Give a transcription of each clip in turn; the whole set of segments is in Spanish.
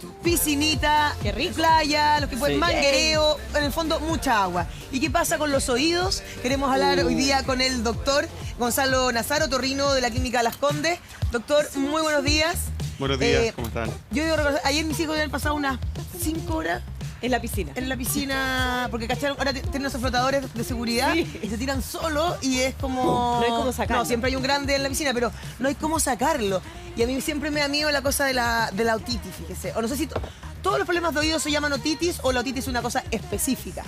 verano, piscinita, Qué rico. playa, los que pueden, Sí. manguereo, en el fondo mucha agua. ¿Y qué pasa con los oídos? Queremos hablar hoy día con el doctor Gonzalo Nazaro, otorrino de la Clínica Las Condes. Doctor, muy buenos días. Buenos días, ¿cómo están? Yo debo reconocer, ayer mis hijos habían pasado unas 5 horas En la piscina. en la piscina, porque ¿cacharon? Ahora tienen esos flotadores de seguridad Sí. y se tiran solos y es como... No hay cómo sacarlo. No, siempre hay un grande en la piscina, pero no hay cómo sacarlo. Y a mí siempre me da miedo la cosa de la otitis, fíjese. O no sé si todos los problemas de oído se llaman otitis o la otitis es una cosa específica.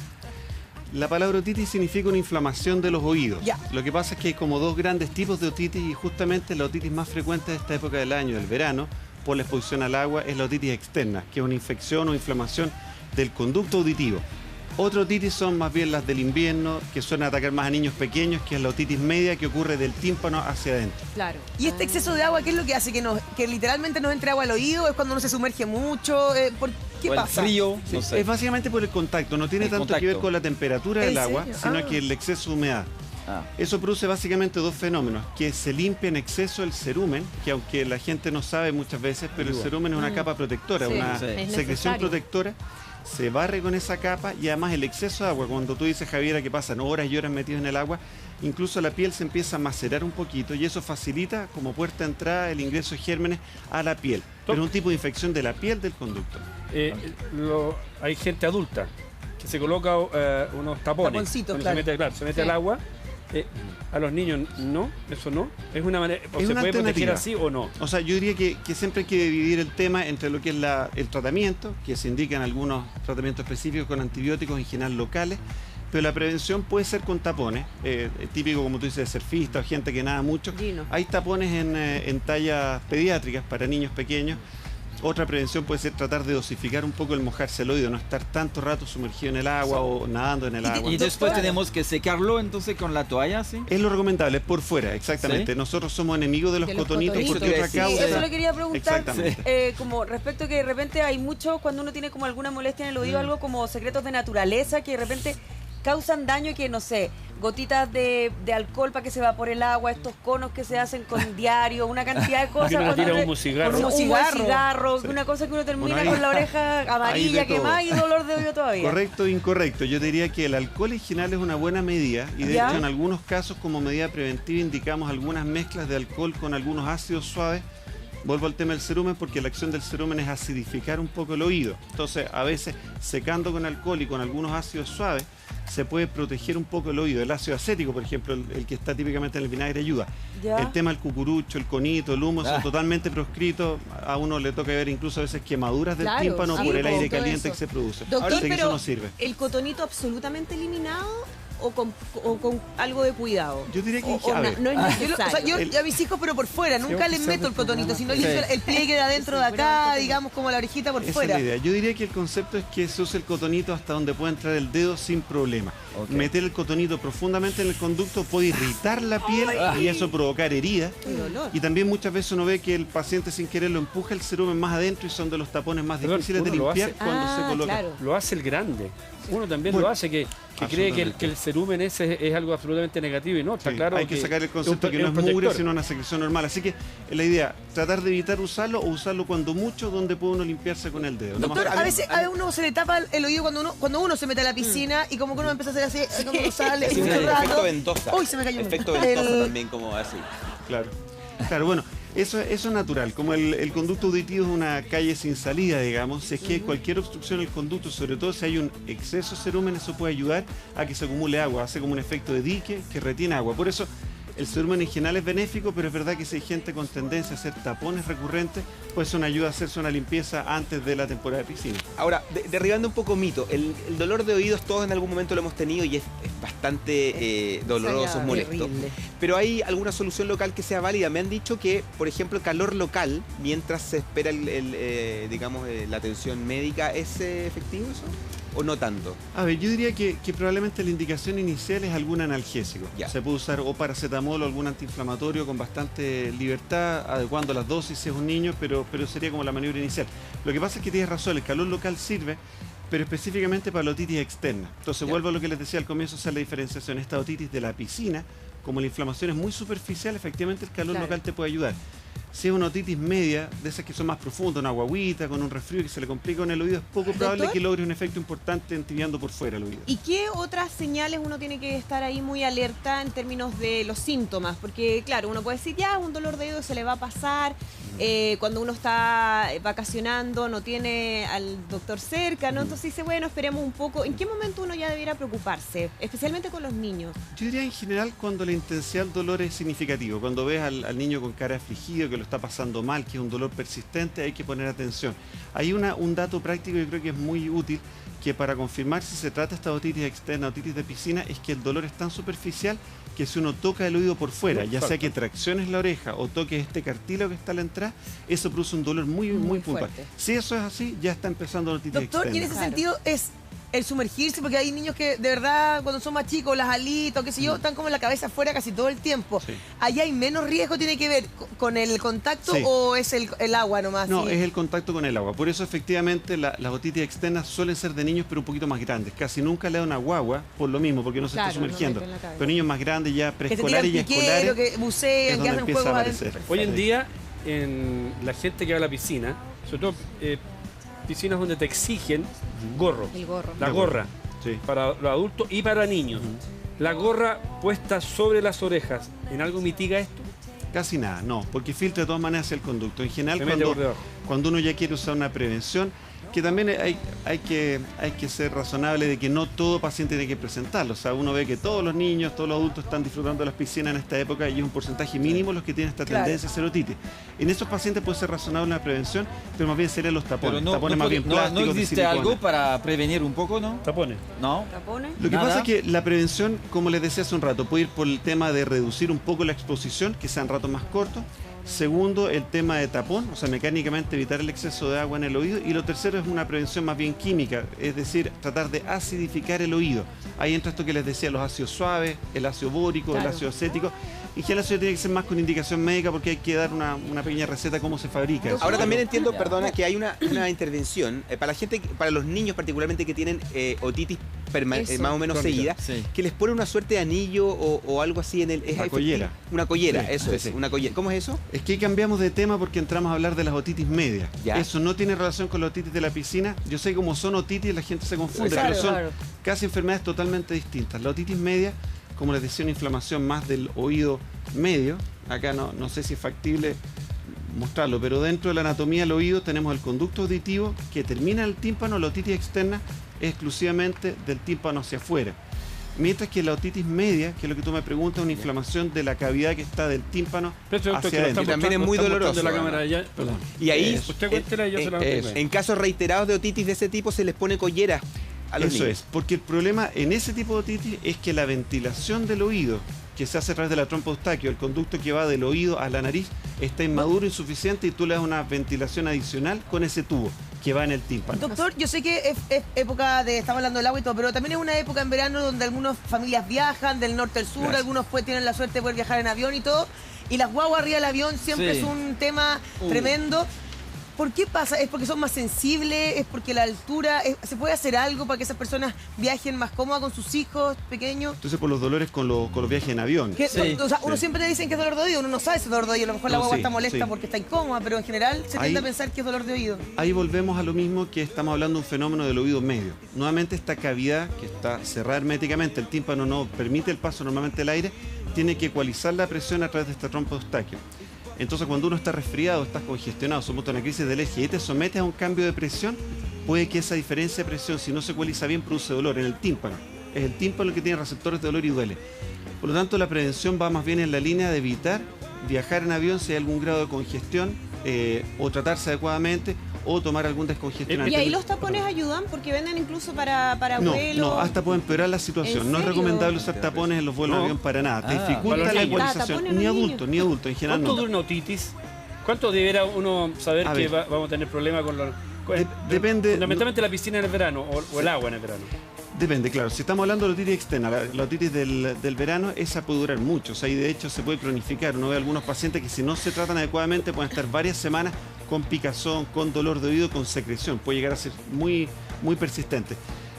La palabra otitis significa una inflamación de los oídos. Ya. Lo que pasa es que hay como dos grandes tipos de otitis y justamente la otitis más frecuente de esta época del año, del verano, por la exposición al agua, es la otitis externa, que es una infección o inflamación del conducto auditivo. Otra otitis son más bien las del invierno, que suelen atacar más a niños pequeños, que es la otitis media, que ocurre del tímpano hacia adentro. Claro. Y este exceso de agua, ¿qué es lo que hace? Que literalmente nos entre agua al oído, es cuando uno se sumerge mucho. ¿Qué O el pasa? frío, no sé. Es básicamente por el contacto, no tiene El tanto que ver contacto. con la temperatura ¿En del agua, serio? sino Ah. que el exceso de humedad. Ah. Eso produce básicamente dos fenómenos, que se limpia en exceso el cerumen, que aunque la gente no sabe muchas veces, pero el cerumen es una capa protectora, Sí, una sí. Es secreción necesario. protectora, se barre con esa capa y además el exceso de agua, cuando tú dices, Javiera, que pasan horas y horas metidos en el agua, incluso la piel se empieza a macerar un poquito y eso facilita como puerta de entrada el ingreso de gérmenes a la piel. Pero es un tipo de infección de la piel del conducto. Hay gente adulta que se coloca unos tapones. Taponcitos, Cuando claro. se mete Sí. al agua. A los niños no, eso no. Es una manera. ¿O Es se una puede proteger alternativa. así o no? O sea, yo diría que siempre hay que dividir el tema entre lo que es el tratamiento, que se indican algunos tratamientos específicos con antibióticos en general locales, pero la prevención puede ser con tapones, típico como tú dices de surfista o gente que nada mucho. Gino. Hay tapones en tallas pediátricas para niños pequeños. Otra prevención puede ser tratar de dosificar un poco el mojarse el oído, no estar tanto rato sumergido en el agua o nadando en el agua. Y después Doctora. tenemos que secarlo entonces con la toalla, ¿sí? Es lo recomendable, es por fuera, exactamente. ¿Sí? Nosotros somos enemigos de los De los cotonitos cotonitos. porque otra Sí, causa... Eso lo quería preguntar, Exactamente. como respecto que de repente hay mucho, cuando uno tiene como alguna molestia en el oído, algo como secretos de naturaleza que de repente causan daño y que, no sé, gotitas de alcohol para que se evapore el agua, estos conos que se hacen con diario, una cantidad de cosas. Que uno cuando tira uno- humo cigarro. Humo Humo cigarro, cigarro. Sí. una cosa que uno termina Bueno, ahí- con la oreja amarilla, hay de todo. quemada y dolor de oído todavía. Correcto o incorrecto. Yo diría que el alcohol en general es una buena medida y de ¿Ya? hecho en algunos casos como medida preventiva indicamos algunas mezclas de alcohol con algunos ácidos suaves. Vuelvo al tema del cerumen porque la acción del cerumen es acidificar un poco el oído. Entonces a veces secando con alcohol y con algunos ácidos suaves se puede proteger un poco el oído. El ácido acético, por ejemplo, el que está típicamente en el vinagre ayuda. ¿Ya? El tema del cucurucho, el conito, el humo son Ah. totalmente proscritos. A uno le toca ver incluso a veces quemaduras del Claro, tímpano sí, por el po, aire todo caliente eso. que se produce. Doctor, Así que pero eso no sirve. ¿El cotonito absolutamente eliminado o con algo de cuidado? Yo diría que O a ver, no es Yo, o sea, yo El- a mis hijos, pero por fuera, nunca les meto el cotonito, sino Sí. el pliegue de adentro de Sí, pero acá, el digamos, como la orejita por Esa fuera. es la idea. Yo diría que el concepto es que se use el cotonito hasta donde pueda entrar el dedo sin problema. Ok. Meter el cotonito profundamente en el conducto puede irritar la piel y eso provocar heridas. Qué dolor. Y también muchas veces uno ve que el paciente sin querer lo empuja el cerumen más adentro y son de los tapones más Perdón, difíciles de uno lo limpiar hace. cuando se coloca. Claro. Lo hace el grande. Uno también Bueno, lo hace, que cree que el cerumen ese es algo absolutamente negativo y no, está Sí, claro. hay que sacar el concepto que es no un es mugre, protector. sino una secreción normal. Así que la idea, tratar de evitar usarlo o usarlo cuando mucho, donde puede uno limpiarse con el dedo. No Doctor, más- a veces a uno se le tapa el oído cuando uno se mete a la piscina y como que uno empieza a hacer así, como sale Sí, mucho el rato. efecto ventosa. Uy, se me cayó un Efecto momento. ventosa El- también, como así. Claro. Claro, bueno, eso es natural. Como el conducto auditivo es una calle sin salida, digamos, si es que hay cualquier obstrucción en el conducto, sobre todo si hay un exceso de cerumen, eso puede ayudar a que se acumule agua, hace como un efecto de dique que retiene agua. Por eso el cerumen en general es benéfico, pero es verdad que si hay gente con tendencia a hacer tapones recurrentes, pues una ayuda a hacerse una limpieza antes de la temporada de piscina. Ahora, derribando un poco mito, el dolor de oídos todos en algún momento lo hemos tenido y es bastante doloroso, es molesto. Terrible. Pero hay alguna solución local que sea válida. Me han dicho que, por ejemplo, el calor local, mientras se espera la atención médica, ¿es efectivo eso? ¿O no tanto? A ver, yo diría que probablemente la indicación inicial es algún analgésico. Ya. Se puede usar o paracetamol o algún antiinflamatorio con bastante libertad, adecuando las dosis si es un niño, pero sería como la maniobra inicial. Lo que pasa es que tienes razón, el calor local sirve, pero específicamente para la otitis externa. Entonces vuelvo a lo que les decía al comienzo, hacer la diferenciación. Esta otitis de la piscina, como la inflamación es muy superficial, efectivamente el calor Claro. local te puede ayudar. Si es una otitis media, de esas que son más profundas, una guagüita con un resfrío que se le complica en el oído, es poco probable ¿Doctor? que logre un efecto importante entibiando por fuera el oído. ¿Y qué otras señales uno tiene que estar ahí muy alerta en términos de los síntomas? Porque, claro, uno puede decir, ya, un dolor de oído se le va a pasar. Cuando uno está vacacionando, no tiene al doctor cerca, ¿no? Entonces dice, bueno, esperemos un poco. ¿En qué momento uno ya debiera preocuparse? Especialmente con los niños. Yo diría en general cuando la intensidad del dolor es significativo. Cuando ves al niño con cara afligido, que lo está pasando mal, que es un dolor persistente, hay que poner atención. Hay un dato práctico que creo que es muy útil, que para confirmar si se trata esta otitis externa, otitis de piscina, es que el dolor es tan superficial que si uno toca el oído por fuera, ya sea que tracciones la oreja o toques este cartílago que está a la entrada, eso produce un dolor muy puntual. fuerte. Si eso es así, ya está empezando la otitis Doctor, y en externa. ese sentido es el sumergirse, porque hay niños que de verdad cuando son más chicos, las alitas o qué sé yo, están como la cabeza afuera casi todo el tiempo. Sí. ¿Allá hay menos riesgo? ¿Tiene que ver con el contacto Sí. o es el agua nomás? No, Sí. es el contacto con el agua. Por eso efectivamente las otitis externas suelen ser de niños pero un poquito más grandes. Casi nunca le da una guagua por lo mismo, porque no se Claro, está no sumergiendo. meten la cabeza. Pero niños más grandes, ya Que se preescolares y tiran piquero, escolares, que bucean, es que donde hacen empieza a juegos aparecer. adentro. Hoy en día, en la gente que va a la piscina, sobre todo piscinas donde te exigen gorro, El gorro. la gorra, Sí. para los adultos y para niños. La gorra puesta sobre las orejas, ¿en algo mitiga esto? Casi nada, no, porque filtra de todas maneras hacia el conducto. En general, Se mete por debajo. cuando uno ya quiere usar una prevención, que también hay que ser razonable de que no todo paciente tiene que presentarlo. O sea, uno ve que todos los niños, todos los adultos están disfrutando de las piscinas en esta época y es un porcentaje mínimo los que tienen esta Claro. tendencia a hacer otitis. En esos pacientes puede ser razonable una prevención, pero más bien serían los tapones. Pero Tapones más bien no plásticos, de existe silicona. algo para prevenir un poco, ¿no? Tapones. No. ¿Tapones? Lo que Nada. pasa es que la prevención, como les decía hace un rato, puede ir por el tema de reducir un poco la exposición, que sean ratos más cortos. Segundo, el tema de tapón, o sea, mecánicamente evitar el exceso de agua en el oído. Y lo tercero es una prevención más bien química, es decir, tratar de acidificar el oído. Ahí entra esto que les decía, los ácidos suaves, el ácido bórico, el Claro. ácido acético. Y que el ácido tiene que ser más con indicación médica porque hay que dar una pequeña receta cómo se fabrica. eso. Ahora también entiendo, Ya. perdona, que hay una intervención para la gente, para los niños particularmente que tienen otitis Eso. más o menos Crónica. seguida, Sí. que les pone una suerte de anillo o algo así en el... ¿es Una efectivo? collera. Una collera, Sí, eso sí, es, sí. una collera. ¿Cómo es eso? Es que ahí cambiamos de tema porque entramos a hablar de las otitis medias. Ya. Eso no tiene relación con la otitis de la piscina. Yo sé que como son otitis la gente se confunde, Claro, pero son claro. casi enfermedades totalmente distintas. La otitis media, como les decía, una inflamación más del oído medio. Acá no sé si es factible mostrarlo, pero dentro de la anatomía del oído tenemos el conducto auditivo que termina en el tímpano. La otitis externa es exclusivamente del tímpano hacia afuera. Mientras que la otitis media, que es lo que tú me preguntas, es una inflamación de la cavidad que está del tímpano Pero doctor, hacia que lo adentro. está también es mostrando- muy lo está mostrando doloroso, la cámara ya. Perdón. Y ahí, Usted cuéntela y yo se la eso. explico. en casos reiterados de otitis de ese tipo, se les pone collera a los Eso niños. es, porque el problema en ese tipo de otitis es que la ventilación del oído, que se hace a través de la trompa de Eustaquio, el conducto que va del oído a la nariz, está inmaduro, insuficiente y tú le das una ventilación adicional con ese tubo que va en el tímpano. Doctor, yo sé que es época de, estamos hablando del agua y todo, pero también es una época en verano donde algunas familias viajan del norte al sur, Gracias. algunos pues tienen la suerte de poder viajar en avión y todo, y las guaguas arriba del avión siempre Sí. es un tema tremendo. ¿Por qué pasa? ¿Es porque son más sensibles? ¿Es porque la altura? ¿Se puede hacer algo para que esas personas viajen más cómodas con sus hijos pequeños? Entonces por los dolores con los viajes en avión. Que, Sí, o sea, uno sí. siempre te dicen que es dolor de oído, uno no sabe si es dolor de oído, a lo mejor la No, guagua sí, está molesta sí. porque está incómoda, pero en general se tiende Ahí- a pensar que es dolor de oído. Ahí volvemos a lo mismo que estamos hablando de un fenómeno del oído medio. Nuevamente esta cavidad que está cerrada herméticamente, el tímpano no permite el paso normalmente del aire, tiene que ecualizar la presión a través de esta trompa de Eustaquio. Entonces cuando uno está resfriado, estás congestionado, somos una crisis de alergia y te sometes a un cambio de presión, puede que esa diferencia de presión, si no se ecualiza bien, produce dolor en el tímpano. Es el tímpano el que tiene receptores de dolor y duele. Por lo tanto, la prevención va más bien en la línea de evitar viajar en avión si hay algún grado de congestión o tratarse adecuadamente o tomar algún descongestionante. Y ahí los tapones ayudan porque venden incluso para No, vuelos. no, hasta puede empeorar la situación. ¿En No es serio? recomendable usar tapones en los vuelos No. de avión para nada. Te Ah. dificulta Para la los niños. ecualización. Tapones a Ni los adulto, ni adulto, en general ¿Cuánto no. dura una otitis? ¿Cuánto deberá uno saber A que ver. vamos a tener problemas con los... Depende- Fundamentalmente la piscina en el verano o el agua en el verano. Depende, claro. Si estamos hablando de la otitis externa, la otitis del verano, esa puede durar mucho. O sea, y de hecho se puede cronificar. Uno ve algunos pacientes que si no se tratan adecuadamente pueden estar varias semanas con picazón, con dolor de oído, con secreción. Puede llegar a ser muy persistente.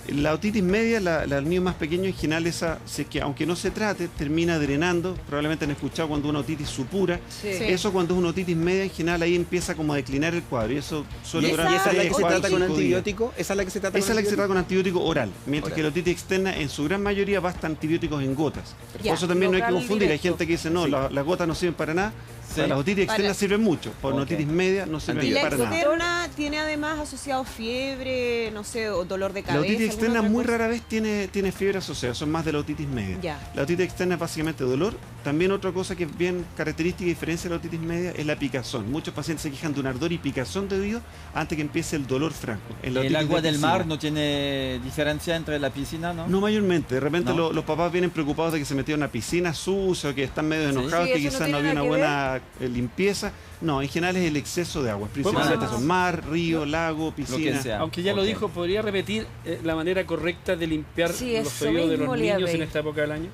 La otitis media, los niños más pequeños en general, esa, si es que aunque no se trate, termina drenando. Probablemente han escuchado cuando una otitis supura. Sí. Eso cuando es una otitis media, en general ahí empieza como a declinar el cuadro. Y eso suele ¿Y durar esa es la que se 4, trata con 5 días. antibiótico? ¿Esa es la que se trata Esa es la que se trata con antibiótico oral, mientras Oral. que la otitis externa en su gran mayoría basta antibióticos en gotas. Ya, Por eso también no hay que local confundir. Hay directo. gente que dice, no, Sí. las gotas no sirven para nada. Sí. Para las otitis externas sirven mucho, por una Ok. otitis media no sirven Y la para nada. externa tiene además asociado fiebre, no sé, o dolor de La cabeza. otitis alguna externa otra muy cosa. rara vez tiene fiebre asociada, son más de la otitis media. Ya. La otitis externa es básicamente dolor. También otra cosa que es bien característica y diferencia de la otitis media es la picazón. Muchos pacientes se quejan de un ardor y picazón de oído antes que empiece el dolor franco. En la El otitis agua de del piscina. mar no tiene diferencia entre la piscina, ¿no? No mayormente, de repente ¿No? los papás vienen preocupados de que se metió en una piscina sucia, o que están medio Sí. enojados, Sí, que eso no quizás tiene no había una nada buena limpieza. No, en general es el exceso de agua, principalmente Ah. son mar, río, lago, piscina. sea. Aunque ya lo Ok. dijo, ¿podría repetir la manera correcta de limpiar Sí, los eso oídos de los mismo le iba a niños en pedir. esta época del año?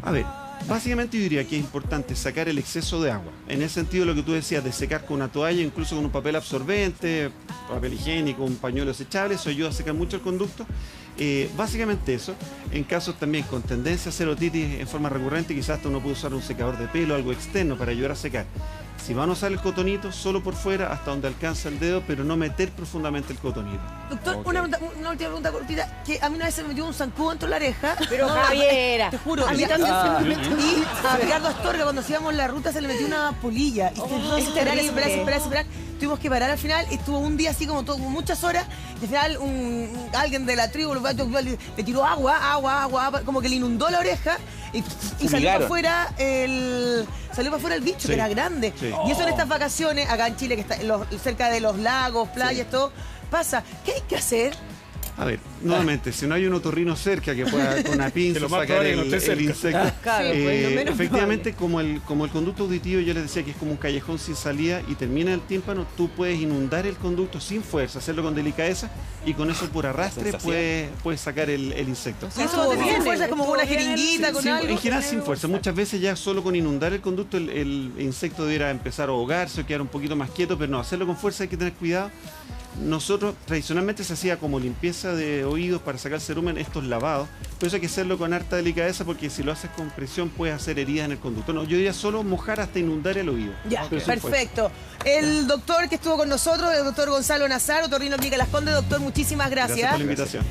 A ver, básicamente yo diría que es importante sacar el exceso de agua. En ese sentido, lo que tú decías de secar con una toalla, incluso con un papel absorbente, papel higiénico, un pañuelo desechable, eso ayuda a secar mucho el conducto. Básicamente eso. En casos también con tendencia a hacer otitis en forma recurrente, quizás hasta uno puede usar un secador de pelo, algo externo para ayudar a secar. Si van a usar el cotonito, solo por fuera, hasta donde alcanza el dedo, pero no meter profundamente el cotonito. Doctor, Ok. una última pregunta cortita, que a mí una vez se me metió un zancudo dentro de la oreja. Pero No, Javiera. te juro. A mí y- también Ah. se me metió. Y a Ricardo Astorga, cuando hacíamos la ruta, se le metió una polilla. Y esperar, esperar. Tuvimos que parar al final. Estuvo un día así como muchas horas. Y al final alguien de la tribu le tiró agua, como que le inundó la oreja. Y salió para Fumigaron. afuera el bicho, Sí. que era grande. Sí. Y eso en estas vacaciones, acá en Chile, que está cerca de los lagos, playas, todo, pasa. ¿Qué hay que hacer? A ver, nuevamente, si no hay un otorrino cerca que pueda con una pinza Que lo más sacar probable es que no el esté cerca. insecto. Claro, pues, lo menos Efectivamente, como el conducto auditivo, yo les decía que es como un callejón sin salida y termina el tímpano, tú puedes inundar el conducto sin fuerza, hacerlo con delicadeza y con eso por arrastre puedes sacar el insecto. Y eso no te tiene fuerza, como con una jeringuita, con Sí, algo. en general sin fuerza. Muchas veces ya solo con inundar el conducto el insecto debiera empezar a ahogarse o quedar un poquito más quieto, pero no, hacerlo con fuerza hay que tener cuidado. Nosotros tradicionalmente se hacía como limpieza de oídos para sacar cerumen, estos lavados, pero eso hay que hacerlo con harta delicadeza porque si lo haces con presión puedes hacer heridas en el conducto. No, yo diría solo mojar hasta inundar el oído. Ya, Pero sin fuerza. perfecto. El doctor que estuvo con nosotros, el doctor Gonzalo Nazar, otorrino Clínica Las Condes. Doctor, muchísimas Gracias gracias. por la invitación.